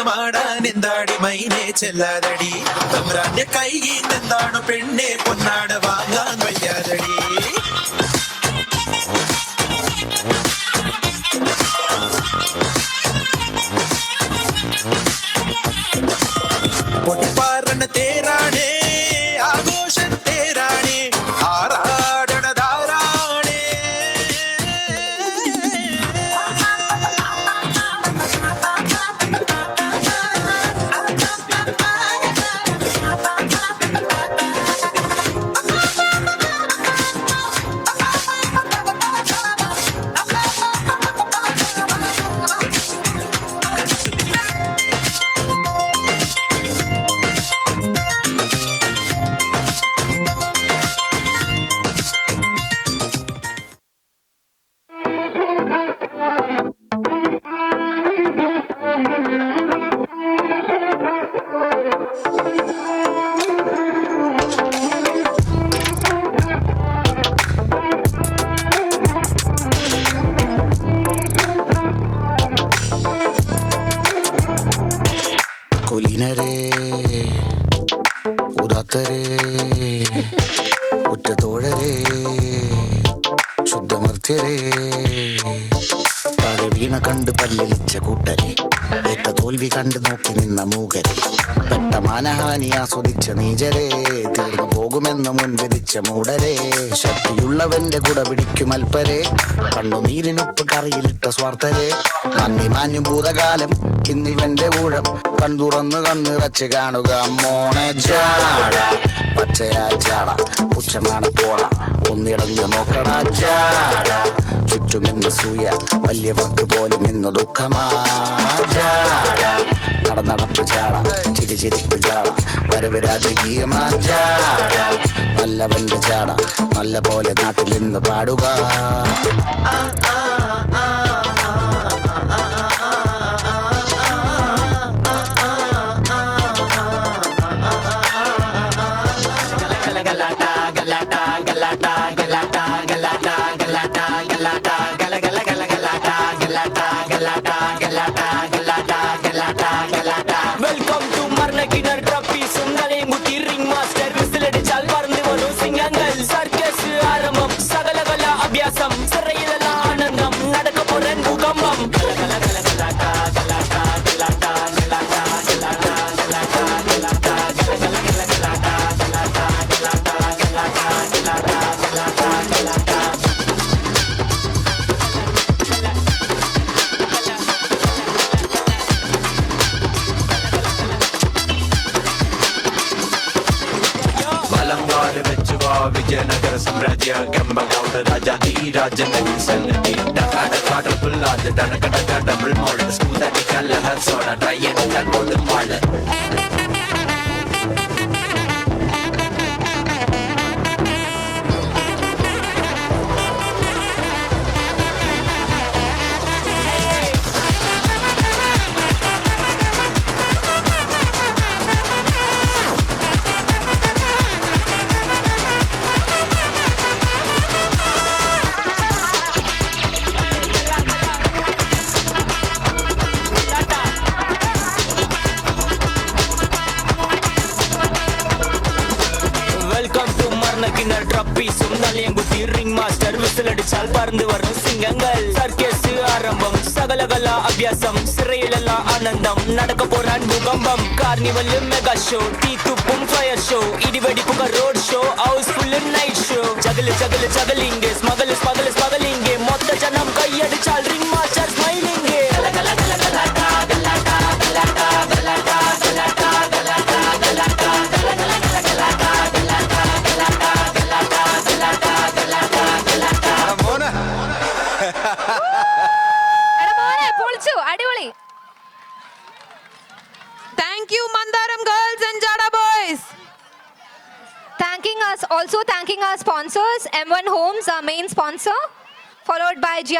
മാടാൻ എന്താടി മൈനെ ചെല്ലാതടി തമ്പ്രാന്റെ കൈയിൽ നിന്നാണ് പെണ്ണെ പൊന്നാട വാങ്ങാൻ വയ്യാതടി പൊട്ടിപ്പാറണ തേരാണേ ആഘോഷം തേരാണേ ആറാടണ ധാരാണേ കുലീനരേ ഉദാത്തരേ ഉറ്റത്തോഴരേ ശുദ്ധമർത്യരേ താഴെ വീണ കണ്ട് പല്ലിളിച്ച കൂട്ടരെ ഏറ്റ തോൽവി കണ്ട് നോക്കി നിന്ന മൂകരെ പെട്ട മാനഹാനി ആസ്വദിച്ച നീചരെ തീർന്നു പോകുമെന്ന് മുൻവിധിച്ച മൂടരെ ശക്തിയുള്ളവന്റെ കുട പിടിക്കും അൽപ്പരെ കണ്ണുനീരിനൊപ്പ് കറിയിലിട്ട സ്വാർത്ഥരെ നന്ദി മാഞ്ഞു ഭൂതകാലം ഇന്നിവന്റെ ഊഴം കൺതുറന്ന് കണ്ണിറച്ച് കാണുക മോണെ ജാട പച്ചയാ ജാട പുച്ഛമാണ് പോണ ഒന്നിടഞ്ഞു നോക്കണ ജാട ചുറ്റുമെന്ന് സൂയ വലിയവർക്ക് പോലും ഇന്ന് ദുഃഖമാ ജാട നടന്നടപ്പ് ജാട ചിരിച്ചിരിപ്പ് ജാട വരവ് രാജകീയമാ ജാട നല്ലവന്റെ ജാട നല്ല പോലെ നാട്ടിൽ ഇന്ന് പാടുക വെൽക്കം ടു മർണക്കിണർ ട്രോഫീസ് ഉന്നലയംകുട്ടി റിംഗ് മാസ്റ്റർ വിസിലടിച്ചാൽ പറന്നു വരും സിംഗങ്ങൾ സർക്കസ് ആരംഭം സകലകല അഭ്യാസം സിറയിലല്ല ആനന്ദം നടക്കപ്പോറൻ ഭൂകമ്പം വിജയനഗര സാമ്രാജ്യ കമ്പഗൗഡ രാജാതി രാജനഗരി സന്നദ്ധി ടകാട പുല്ലാതെ ടണകടക ഡബിൾ മോൾഡ് സ്കൂതടി കല്ലഹ സോഡ ട്രൈയൻ കൽബോർഡ് മാള് കിണർ ട്രോഫീസും നലയംകുട്ടി റിംഗ് മാസ്റ്റർ വിസിലടിച്ചാൽ പറന്നു വരും സിംഗങ്ങൾ സർക്കസ് ആരംഭം സകലകല അഭ്യാസം സിറയിലല്ല ആനന്ദം നടക്ക പോരാൻ ഭൂകമ്പം കാർണിവല് മെഗാ ഷോ തീത്തുപ്പും ഫയർ ഷോ ഇടിവെടിപ്പുക road show house full night show juggle juggle juggling smuggle smuggle smuggling മൊത്ത ജനം കൈയടിച്ചാൽ റിംഗ് മാസ്റ്റർ സ്മൈലിംഗ് അടിപൊളി. Thank you Mandaram girls and Jada boys. Thanking our sponsors, M1 Homes, our main sponsor, followed by GR